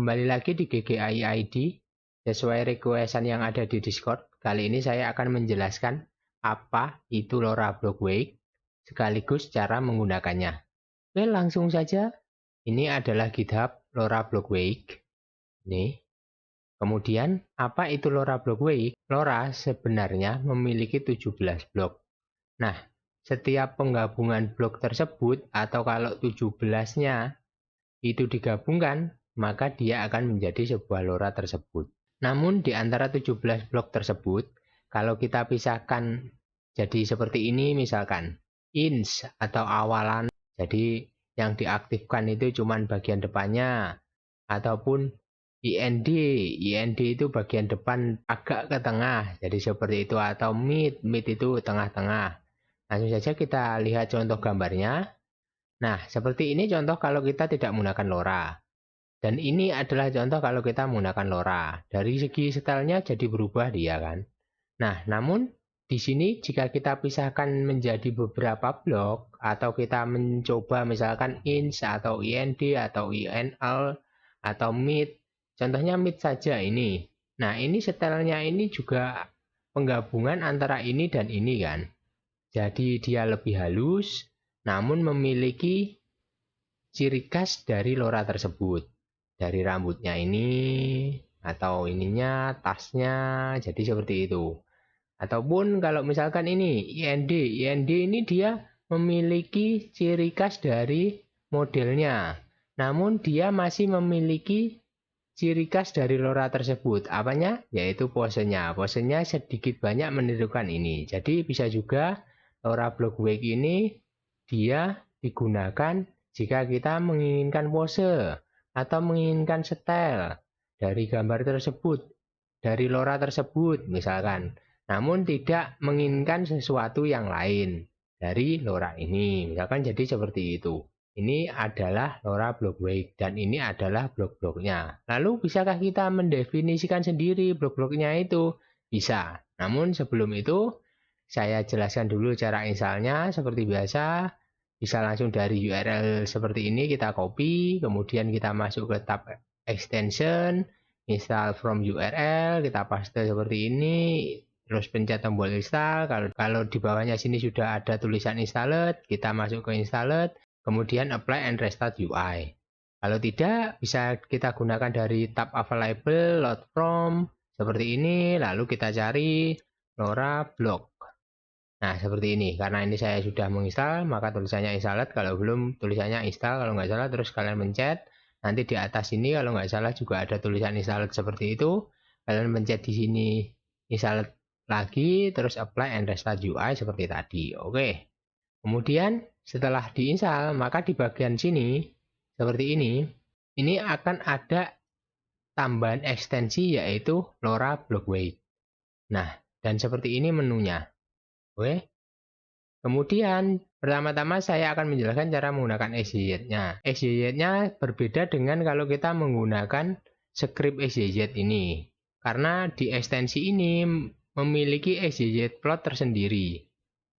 kembali lagi di GGAI ID sesuai requestan yang ada di Discord. Kali ini saya akan menjelaskan apa itu LoRa Block Wake sekaligus cara menggunakannya. Oke, langsung saja. Ini adalah GitHub LoRa Block Wake. Nih. Kemudian, apa itu LoRa Block Wake? LoRa sebenarnya memiliki 17 blok. Nah, setiap penggabungan blok tersebut atau kalau 17-nya itu digabungkan, maka dia akan menjadi sebuah LoRa tersebut. Namun di antara 17 blok tersebut, kalau kita pisahkan jadi seperti ini misalkan, ins atau awalan, jadi yang diaktifkan itu cuma bagian depannya, ataupun IND itu bagian depan agak ke tengah, jadi seperti itu, atau mid itu tengah-tengah. Langsung saja kita lihat contoh gambarnya. Nah, seperti ini contoh kalau kita tidak menggunakan LoRa. Dan ini adalah contoh kalau kita menggunakan LoRa. Dari segi stylenya jadi berubah dia kan. Nah, namun di sini jika kita pisahkan menjadi beberapa blok atau kita mencoba misalkan ins atau IND atau INL atau mid, contohnya mid saja ini. Nah, ini stylenya ini juga penggabungan antara ini dan ini kan. Jadi dia lebih halus namun memiliki ciri khas dari LoRa tersebut. Dari rambutnya ini atau ininya, tasnya, jadi seperti itu. Ataupun kalau misalkan ini IND ini dia memiliki ciri khas dari modelnya. Namun dia masih memiliki ciri khas dari LoRa tersebut. Apanya? Yaitu posenya. Posenya sedikit banyak menirukan ini. Jadi bisa juga LoRa Block Wake ini dia digunakan jika kita menginginkan pose atau menginginkan style dari gambar tersebut, dari LoRa tersebut misalkan, namun tidak menginginkan sesuatu yang lain dari LoRa ini, misalkan jadi seperti itu. Ini adalah LoRa Block Wake dan ini adalah blok-bloknya. Lalu bisakah kita mendefinisikan sendiri blok-bloknya itu? Bisa. Namun sebelum itu saya jelaskan dulu cara installnya seperti biasa. Bisa langsung dari URL seperti ini kita copy, kemudian kita masuk ke tab extension, install from URL, kita paste seperti ini, terus pencet tombol install. Kalau di bawahnya sini sudah ada tulisan installed, kita masuk ke installed, kemudian apply and restart UI. Kalau tidak, bisa kita gunakan dari tab available, load from, seperti ini, lalu kita cari LoRa Block. Nah, seperti ini. Karena ini saya sudah menginstal, maka tulisannya installed. Kalau belum, tulisannya install. Kalau nggak salah, terus kalian pencet. Nanti di atas ini, kalau nggak salah, juga ada tulisan installed seperti itu. Kalian pencet di sini installed lagi, terus apply and restart UI seperti tadi. Oke. Kemudian, setelah diinstal, maka di bagian sini, seperti ini akan ada tambahan ekstensi, yaitu LoRa Block Wake. Nah, dan seperti ini menunya. Oke. Kemudian, pertama-tama saya akan menjelaskan cara menggunakan XYZ-nya. XYZ-nya berbeda dengan kalau kita menggunakan script XYZ ini. Karena di ekstensi ini memiliki XYZ plot tersendiri.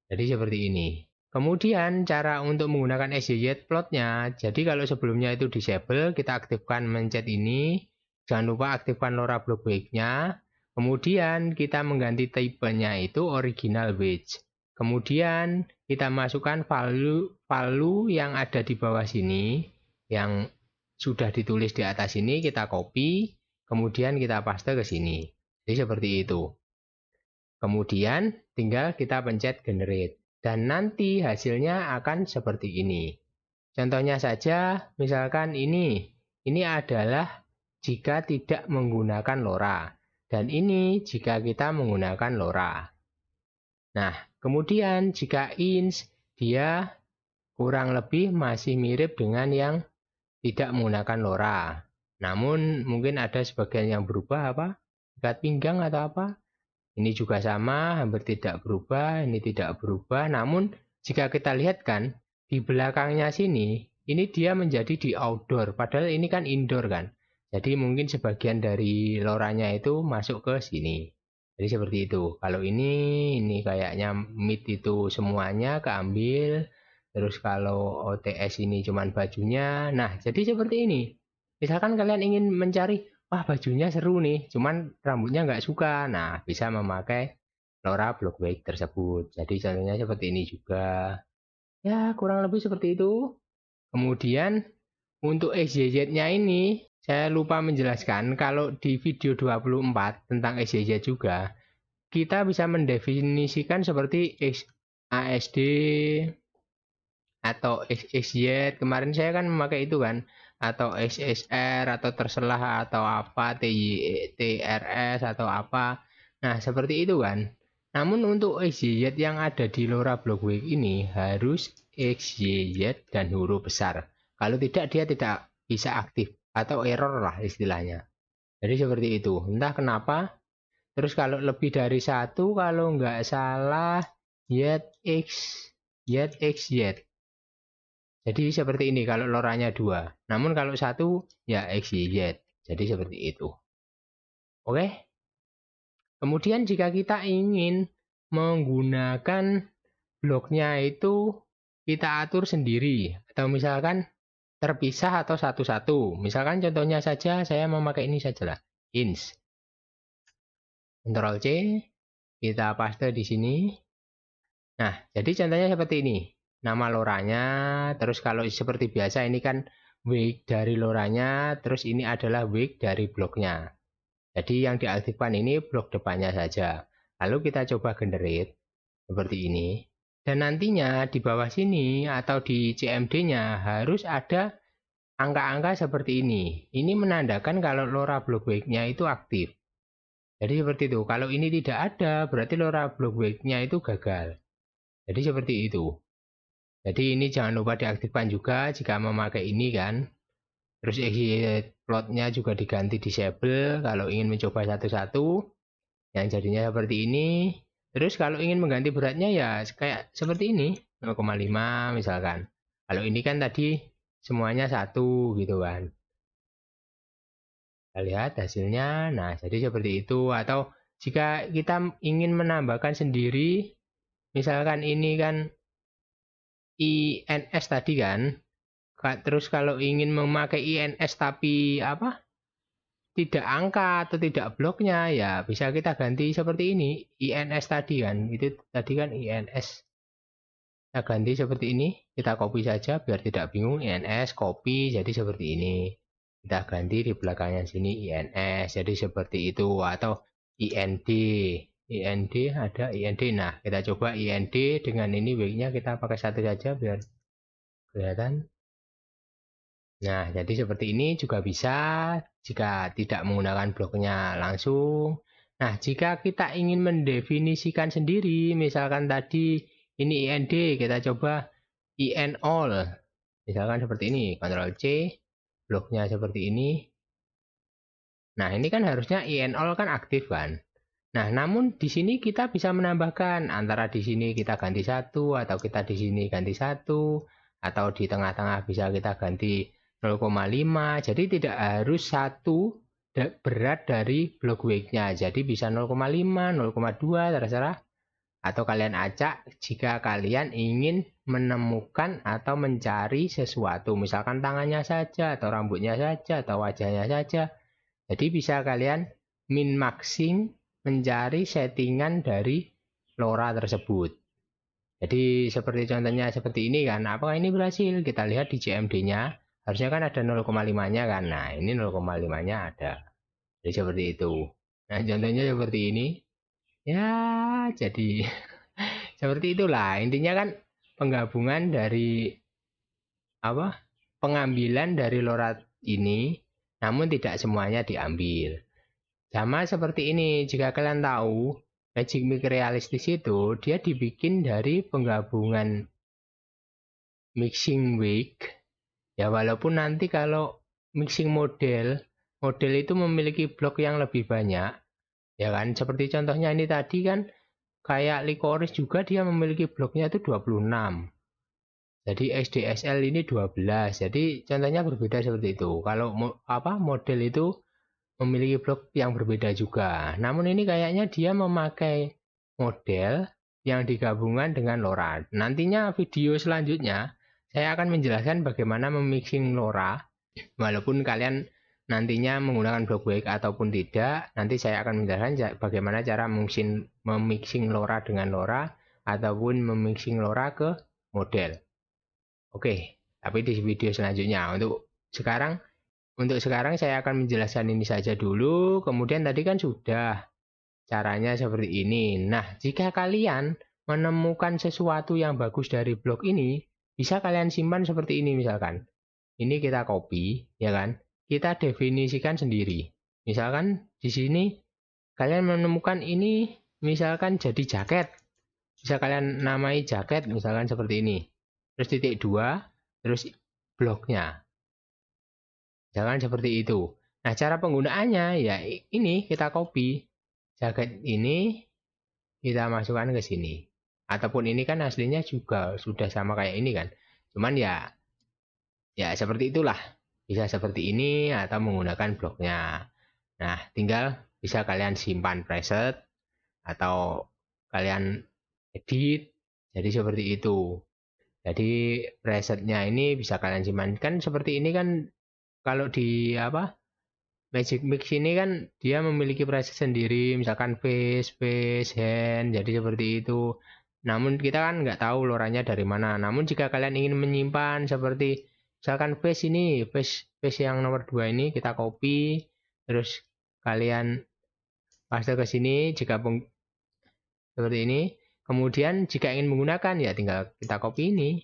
Jadi seperti ini. Kemudian, cara untuk menggunakan XYZ plotnya, jadi kalau sebelumnya itu disable, kita aktifkan mencet ini. Jangan lupa aktifkan LoRa Block Wake-nya. Kemudian, kita mengganti tipenya itu original wedge. Kemudian kita masukkan value yang ada di bawah sini, yang sudah ditulis di atas sini, kita copy, kemudian kita paste ke sini. Jadi seperti itu. Kemudian tinggal kita pencet generate. Dan nanti hasilnya akan seperti ini. Contohnya saja, misalkan ini adalah jika tidak menggunakan LoRa. Dan ini jika kita menggunakan LoRa. Nah, kemudian jika ins, dia kurang lebih masih mirip dengan yang tidak menggunakan LoRa. Namun mungkin ada sebagian yang berubah apa? Ikat pinggang atau apa? Ini juga sama, hampir tidak berubah, ini tidak berubah. Namun jika kita lihat kan, di belakangnya sini, ini dia menjadi di outdoor. Padahal ini kan indoor kan. Jadi mungkin sebagian dari LoRa-nya itu masuk ke sini. Jadi seperti itu. Kalau ini kayaknya mid itu semuanya keambil. Terus kalau OTS ini cuman bajunya. Nah, jadi seperti ini. Misalkan kalian ingin mencari, wah bajunya seru nih, cuman rambutnya nggak suka. Nah, bisa memakai LoRa block wig tersebut. Jadi contohnya seperti ini juga. Ya, kurang lebih seperti itu. Kemudian untuk XYZ-nya ini, saya lupa menjelaskan kalau di video 24 tentang XYZ juga, kita bisa mendefinisikan seperti ASD atau XY. Kemarin saya kan memakai itu kan, atau SSR atau terselah atau apa, TRS atau apa. Nah, seperti itu kan. Namun untuk XYZ yang ada di LoRa Blockwave ini harus XYZ dan huruf besar. Kalau tidak dia tidak bisa aktif atau error lah istilahnya. Jadi seperti itu. Entah kenapa. Terus kalau lebih dari satu, kalau nggak salah YXY. Jadi seperti ini kalau loranya 2. Namun kalau satu ya XYZ. Jadi seperti itu. Oke. Kemudian jika kita ingin menggunakan bloknya itu kita atur sendiri atau misalkan terpisah atau satu-satu. Misalkan contohnya saja saya memakai ini saja lah. Ins. Ctrl C, kita paste di sini. Nah, jadi contohnya seperti ini. Nama loranya, terus kalau seperti biasa ini kan wig dari loranya, terus ini adalah wig dari bloknya. Jadi yang diaktifkan ini blok depannya saja. Lalu kita coba generate seperti ini. Dan nantinya di bawah sini atau di CMD-nya harus ada angka-angka seperti ini. Ini menandakan kalau LoRa block wig-nya itu aktif. Jadi seperti itu. Kalau ini tidak ada, berarti LoRa block wig-nya itu gagal. Jadi seperti itu. Jadi ini jangan lupa diaktifkan juga jika memakai ini kan. Terus exit plotnya juga diganti disable kalau ingin mencoba satu-satu. Yang jadinya seperti ini. Terus kalau ingin mengganti beratnya ya kayak seperti ini. 0,5 misalkan. Kalau ini kan tadi semuanya 1 gitu kan. Kita lihat hasilnya. Nah jadi seperti itu. Atau jika kita ingin menambahkan sendiri. Misalkan ini kan INS tadi kan. Terus kalau ingin memakai INS tapi apa? Tidak angka atau tidak bloknya ya bisa kita ganti seperti ini. INS tadi kan. Itu tadi kan INS. Kita ganti seperti ini. Kita copy saja biar tidak bingung. INS copy jadi seperti ini. Kita ganti di belakangnya sini INS. Jadi seperti itu atau IND. IND ada IND. Nah, kita coba IND dengan ini wig-nya kita pakai satu saja biar kelihatan. Nah, jadi seperti ini juga bisa jika tidak menggunakan bloknya langsung. Nah, jika kita ingin mendefinisikan sendiri, misalkan tadi ini IND, kita coba IN all. Misalkan seperti ini, Ctrl C, bloknya seperti ini. Nah, ini kan harusnya IN all kan aktif kan. Nah, namun di sini kita bisa menambahkan antara di sini kita ganti satu atau kita di sini ganti satu atau di tengah-tengah bisa kita ganti 0,5. Jadi tidak harus satu berat dari block wig-nya. Jadi bisa 0,5, 0,2 terserah. Atau kalian acak jika kalian ingin menemukan atau mencari sesuatu. Misalkan tangannya saja atau rambutnya saja atau wajahnya saja. Jadi bisa kalian min-maxing mencari settingan dari LoRa tersebut. Jadi seperti contohnya seperti ini kan. Apakah ini berhasil? Kita lihat di CMD-nya. Harusnya kan ada 0,5-nya kan. Nah, ini 0,5-nya ada. Jadi seperti itu. Nah, contohnya seperti ini. Ya, jadi seperti itulah. Intinya kan penggabungan dari apa? Pengambilan dari LoRa ini, namun tidak semuanya diambil. Sama seperti ini, jika kalian tahu, Magic Mic Realistis itu dia dibikin dari penggabungan mixing wig. Ya walaupun nanti kalau mixing model itu memiliki blok yang lebih banyak, ya kan? Seperti contohnya ini tadi kan kayak Licorice juga dia memiliki bloknya itu 26. Jadi SDSL ini 12. Jadi contohnya berbeda seperti itu. Kalau model itu memiliki blok yang berbeda juga. Namun ini kayaknya dia memakai model yang digabungkan dengan LoRa. Nantinya video selanjutnya saya akan menjelaskan bagaimana memixing LoRa. Walaupun kalian nantinya menggunakan block wake ataupun tidak, nanti saya akan menjelaskan bagaimana cara memixing LoRa dengan LoRa ataupun memixing LoRa ke model. Oke, tapi di video selanjutnya. Untuk sekarang saya akan menjelaskan ini saja dulu. Kemudian tadi kan sudah caranya seperti ini. Nah, jika kalian menemukan sesuatu yang bagus dari blog ini, bisa kalian simpan seperti ini misalkan. Ini kita copy, ya kan? Kita definisikan sendiri. Misalkan di sini kalian menemukan ini misalkan jadi jaket. Bisa kalian namai jaket misalkan seperti ini. Terus titik 2, terus bloknya. Jangan seperti itu. Nah, cara penggunaannya ya ini kita copy. Jaket ini kita masukkan ke sini. Ataupun ini kan aslinya juga sudah sama kayak ini kan. Cuman ya seperti itulah. Bisa seperti ini atau menggunakan bloknya. Nah, tinggal bisa kalian simpan preset atau kalian edit. Jadi seperti itu. Jadi presetnya ini bisa kalian simpan. Kan seperti ini kan kalau di Magic Mix ini kan dia memiliki preset sendiri, misalkan face, hand, jadi seperti itu. Namun kita kan nggak tahu LoRa-nya dari mana. Namun jika kalian ingin menyimpan seperti misalkan face ini, face yang nomor 2 ini kita copy, terus kalian paste ke sini seperti ini. Kemudian jika ingin menggunakan ya tinggal kita copy ini,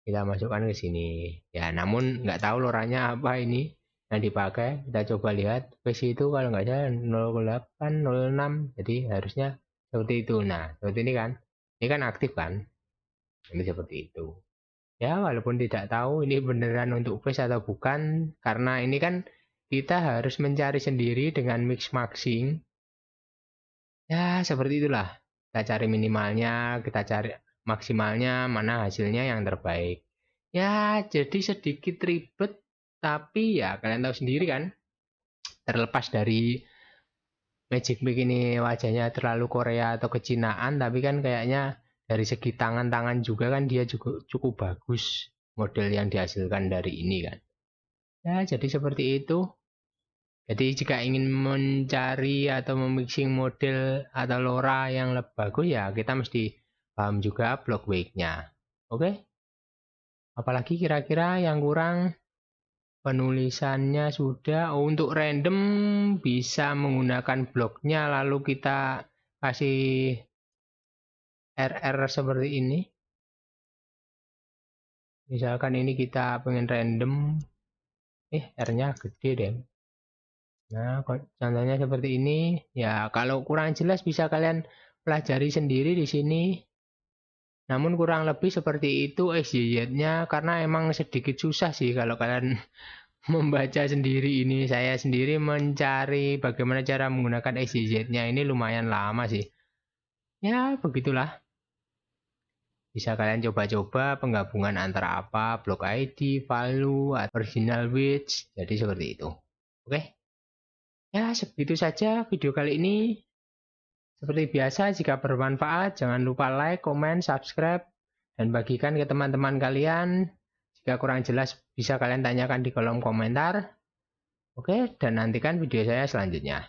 kita masukkan ke sini. Ya, namun nggak tahu LoRa-nya apa ini yang dipakai. Kita coba lihat face itu kalau nggak salah 08 06, jadi harusnya seperti itu. Nah, seperti ini kan aktif kan, ini seperti itu ya. Walaupun tidak tahu ini beneran untuk face atau bukan, karena ini kan kita harus mencari sendiri dengan mix maxing ya, seperti itulah. Kita cari minimalnya, kita cari maksimalnya, mana hasilnya yang terbaik ya. Jadi sedikit ribet, tapi ya kalian tahu sendiri kan, terlepas dari Magic Mix ini wajahnya terlalu Korea atau kecinaan, tapi kan kayaknya dari segi tangan-tangan juga kan dia juga cukup bagus model yang dihasilkan dari ini kan. Ya, jadi seperti itu. Jadi jika ingin mencari atau memixing model atau LoRa yang lebih bagus ya kita mesti paham juga block wake-nya. Oke? Apalagi kira-kira yang kurang? Penulisannya sudah. Untuk random bisa menggunakan bloknya lalu kita kasih RR seperti ini. Misalkan ini kita pengen random, R-nya gede deh. Nah, contohnya seperti ini. Ya, kalau kurang jelas bisa kalian pelajari sendiri di sini. Namun kurang lebih seperti itu XYZ-nya, karena emang sedikit susah sih kalau kalian membaca sendiri ini. Saya sendiri mencari bagaimana cara menggunakan XYZ-nya ini lumayan lama sih. Ya, begitulah. Bisa kalian coba-coba penggabungan antara block ID, value, original width. Jadi seperti itu. Oke. Ya, segitu saja video kali ini. Seperti biasa, jika bermanfaat, jangan lupa like, comment, subscribe, dan bagikan ke teman-teman kalian. Jika kurang jelas, bisa kalian tanyakan di kolom komentar. Oke, dan nantikan video saya selanjutnya.